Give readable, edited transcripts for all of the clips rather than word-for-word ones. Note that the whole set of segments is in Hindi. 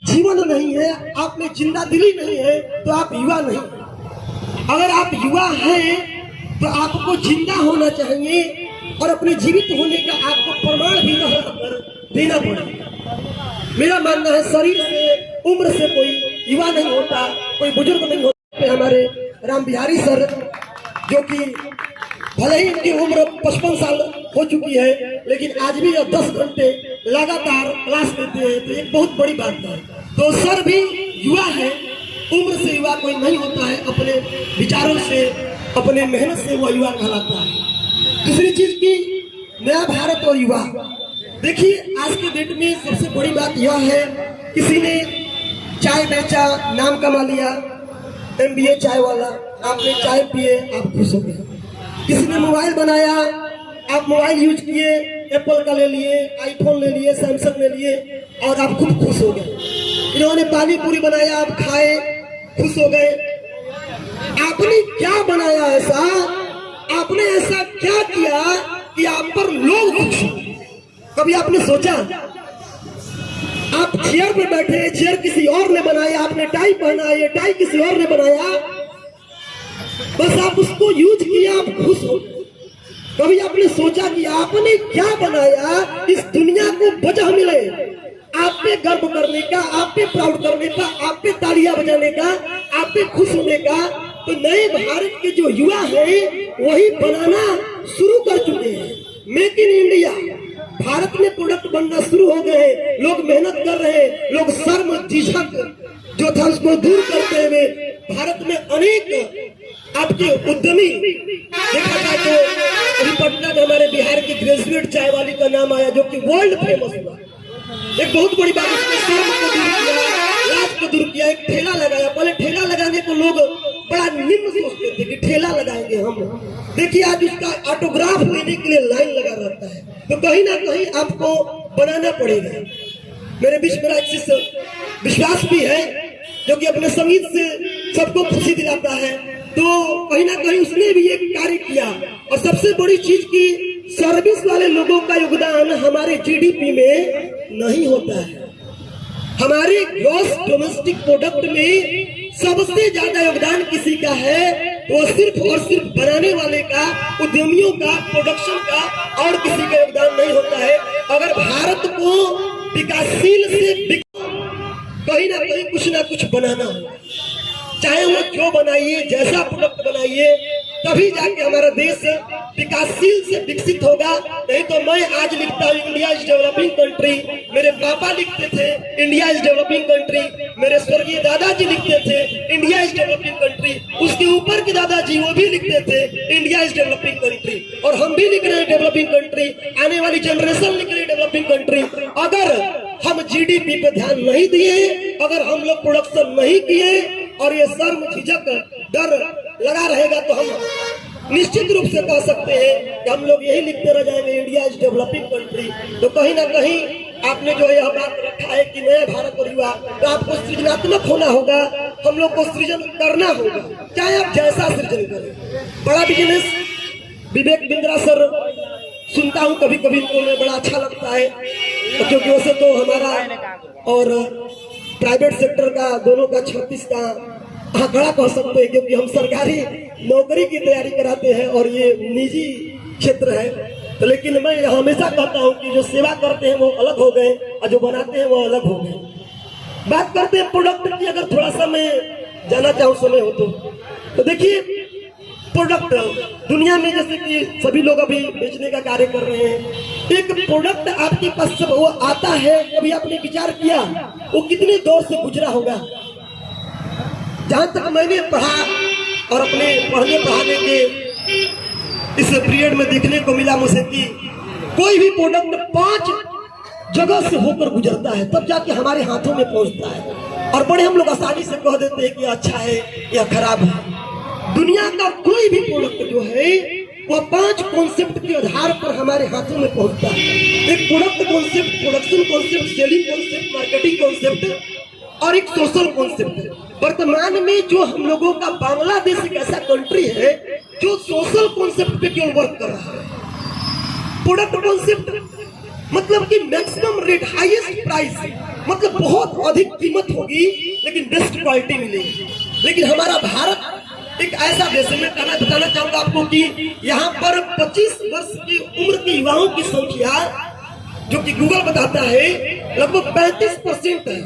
जीवन नहीं है, आप में जिंदा दिली नहीं है, तो आप युवा नहीं। अगर आप युवा हैं तो आपको जिंदा होना चाहिए और अपने जीवित होने का आपको प्रमाण भी देना पड़ेगा। मेरा मानना है शरीर से, उम्र से कोई युवा नहीं होता, कोई बुजुर्ग नहीं होता। हमारे राम बिहारी सर, जो कि भले ही इनकी उम्र 55 साल हो चुकी है, लेकिन आज भी 10 घंटे लगातार क्लास देते हैं, तो एक बहुत बड़ी बात है। तो सर भी युवा है, उम्र से युवा कोई नहीं होता है, अपने विचारों से, अपने मेहनत से वो युवा कहलाता है। दूसरी चीज की नया भारत और युवा, देखिए आज के डेट में सबसे बड़ी बात यह है, किसी ने चाय बेचा, नाम कमा लिया, MBA चाय वाला, आपने चाय पिए, आप खुश हो गए। किसी ने मोबाइल बनाया, आप मोबाइल यूज किए, एप्पल का ले लिए, आईफोन ले लिए, सैमसंग ले लिए और आप खूब खुश हो गए। इन्होंने पानी पूरी बनाया, आप खाए, खुश हो गए। आपने क्या बनाया ऐसा, आपने ऐसा क्या किया कि आप पर लोग खुश हो? कभी आपने सोचा? आप चेयर पे बैठे, चेयर किसी और ने बनाया, आपने टाई पहना, ये टाई किसी और ने बनाया, बस आप उसको यूज किया, आप खुश हो। कभी आपने सोचा कि आपने क्या बनाया इस दुनिया को वजह मिले आप पे गर्व करने का, आप पे प्राउड करने का, आप पे तालियां बजाने का, आप पे खुश होने का? तो नए भारत के जो युवा हैं वही बनाना शुरू कर चुके हैं। मेक इन इंडिया, भारत में प्रोडक्ट बनना शुरू हो गए हैं, लोग मेहनत कर रहे हैं, लोग शर्म झिझक जो था उसको दूर करते हुए भारत में अनेक आपके उद्यमी देखा जाए तो अभी पटना में हमारे बिहार की ग्रेजुएट चाय वाली का नाम आया, जो कि वर्ल्ड फेमस हुआ। एक बहुत बड़ी बात, उसने शर्म को दूर किया, लाज को दूर किया, एक ठेला लगाया। पहले ठेला लगाने को लोग बड़ा निम्न सोचते थे कि ठेला लगाएंगे हम। देखिए आज उसका ऑटोग्राफ लेने के लिए लाइन लगा रहता है। तो कहीं ना कहीं आपको बनाना पड़ेगा। मेरे बीच मेरा एक विश्वास भी है जो कि अपने संगीत से सबको खुशी दिलाता है, तो कहीं ना कहीं उसने भी एक कार्य किया। और सबसे बड़ी चीज की सर्विस वाले लोगों का योगदान हमारे GDP में नहीं होता है। हमारे ग्रॉस डोमेस्टिक प्रोडक्ट में सबसे ज्यादा योगदान किसी का है, वो सिर्फ और सिर्फ बनाने वाले का, उद्यमियों का, प्रोडक्शन का, और किसी का योगदान नहीं होता है। अगर भारत को विकासशील से कहीं ना कहीं कुछ ना कुछ बनाना होगा, चाहे वो जो बनाइए, जैसा प्रोडक्ट बनाइए, तभी जाके हमारा देश विकासशील से विकसित होगा। नहीं तो मैं आज लिखता हूँ इंडिया इज डेवलपिंग कंट्री, मेरे पापा लिखते थे इंडिया इज डेवलपिंग कंट्री, मेरे स्वर्गीय दादाजी लिखते थे इंडिया इज डेवलपिंग कंट्री, उसके ऊपर के दादाजी वो भी लिखते थे इंडिया इज डेवलपिंग कंट्री, और हम भी लिख रहे हैं डेवलपिंग कंट्री, आने वाली जनरेशन लिख रही है डेवलपिंग कंट्री। अगर हम GDP पे ध्यान नहीं दिए, अगर हम लोग प्रोडक्शन नहीं किए और ये शर्म झिझक डर लगा रहेगा, तो हम निश्चित रूप से कह सकते हैं कि हम लोग यही लिखते रह जाएंगे इंडिया इज डेवलपिंग कंट्री। तो कहीं ना कहीं आपने जो यह बात रखा है कि नया भारत और युवा, तो आपको सृजनात्मक होना होगा, हम लोग को सृजन करना होगा, चाहे आप जैसा सृजन करें। बड़ा बिजनेस विवेक बिंद्रा सर सुनता हूँ कभी कभी, तो मैं बड़ा अच्छा लगता है, क्योंकि वैसे तो हमारा और प्राइवेट सेक्टर का दोनों का 36 का आंकड़ा कह सकते हैं, क्योंकि हम सरकारी नौकरी की तैयारी कराते हैं और ये निजी क्षेत्र है। तो लेकिन मैं हमेशा कहता हूँ कि जो सेवा करते हैं वो अलग हो गए और जो बनाते हैं वो अलग हो गए। बात करते हैं प्रोडक्ट की, अगर थोड़ा सा मैं जाना चाहूँ समय हो तो देखिए प्रोडक्ट दुनिया में जैसे कि सभी लोग अभी बेचने का कार्य कर रहे हैं, एक प्रोडक्ट आपके पास जब वो आता है, कभी आपने विचार किया वो कितने दौर से गुजरा होगा? जहां तक मैंने पढ़ा और अपने पढ़ने पढ़ाने के इस पीरियड में देखने को मिला मुझे कि कोई भी प्रोडक्ट 5 जगह से होकर गुजरता है, तब जाके हमारे हाथों में पहुंचता है। और बड़े हम लोग आसानी से कह देते हैं कि अच्छा है या खराब है। दुनिया का कोई भी प्रोडक्ट जो है वो 5 कॉन्सेप्ट के आधार पर हमारे हाथों में पहुंचता है। एक product concept, production concept, selling concept, marketing concept और एक सोशल कॉन्सेप्ट। वर्तमान में जो हम लोगों का बांग्लादेश एक ऐसा कंट्री है जो सोशल कॉन्सेप्ट पे केवल वर्क कर रहा है। प्रोडक्ट कॉन्सेप्ट मतलब कि मैक्सिमम रेट, हाईएस्ट प्राइस, मतलब बहुत अधिक कीमत होगी लेकिन बेस्ट क्वालिटी मिलेगी। लेकिन हमारा भारत एक ऐसा देश है, मैं बताना चाहूंगा आपको कि यहाँ पर 25 वर्ष की उम्र के युवाओं की संख्या जो कि गूगल बताता है लगभग 35% है,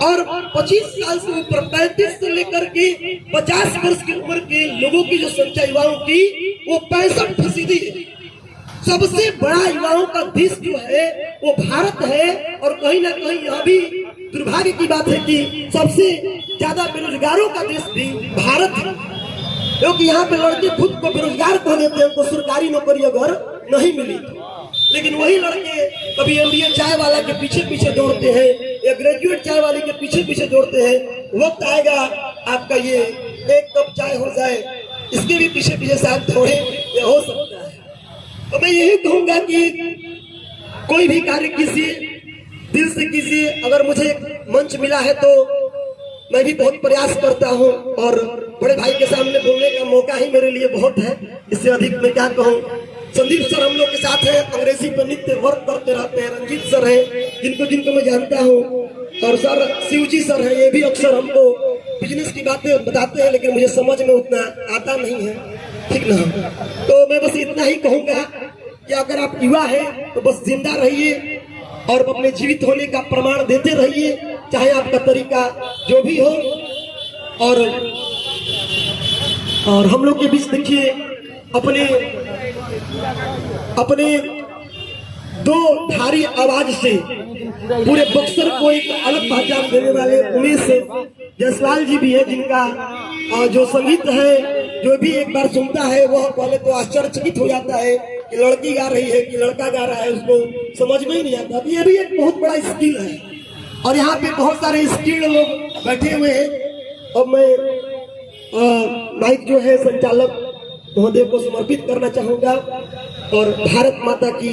और 25 साल से ऊपर 35 से लेकर के 50 वर्ष की उम्र के लोगों की जो संख्या युवाओं की वो 65% है। सबसे बड़ा युवाओं का देश जो है वो भारत है, और कहीं ना कहीं यह भी दुर्भाग्य की बात है कि सबसे ज्यादा बेरोजगारों का देश भी भारत है, क्योंकि यहाँ पे लड़के खुद को बेरोजगार कह देते हैं उनको सरकारी नौकरी अगर नहीं मिली। लेकिन वही लड़के कभी MBA चाय वाला के पीछे पीछे दौड़ते हैं या ग्रेजुएट चाय वाले के पीछे पीछे दौड़ते हैं। वक्त आएगा आपका ये एक कप चाय हो जाए, इसके भी पीछे पीछे शायद दौड़े, ये हो सकता है। तो मैं यही कहूंगा कि कोई भी कार्य कीजिए, दिल से कीजिए। अगर मुझे मंच मिला है तो मैं भी बहुत प्रयास करता हूं, और बड़े भाई के सामने बोलने का मौका ही मेरे लिए बहुत है, इससे अधिक मैं क्या कहूं। संदीप सर हम लोग के साथ हैं, अंग्रेजी पर नित्य वर्क करते रहते हैं। रंजीत सर है जिनको मैं जानता हूं, और सर शिवजी सर है, ये भी अक्सर हमको बिजनेस की बातें बताते हैं, लेकिन मुझे समझ में उतना आता नहीं है, ठीक ना। तो मैं बस इतना ही कहूंगा कि अगर आप युवा है तो बस जिंदा रहिए और अपने जीवित होने का प्रमाण देते रहिए, चाहे आपका तरीका जो भी हो। और हम लोग के बीच देखिए अपने दो धारी आवाज से पूरे बक्सर को एक अलग पहचान देने वाले उमेश जायसवाल जी भी है, जिनका जो संगीत है जो भी एक बार सुनता है वह पहले तो आश्चर्यचकित हो जाता है कि लड़की गा रही है कि लड़का गा रहा है, उसको समझ में ही नहीं आता। ये भी एक बहुत बड़ा स्किल है, और यहाँ पे बहुत सारे स्किल्ड लोग बैठे हुए हैं। और मैं माइक जो है संचालक महोदय को समर्पित करना चाहूंगा, और भारत माता की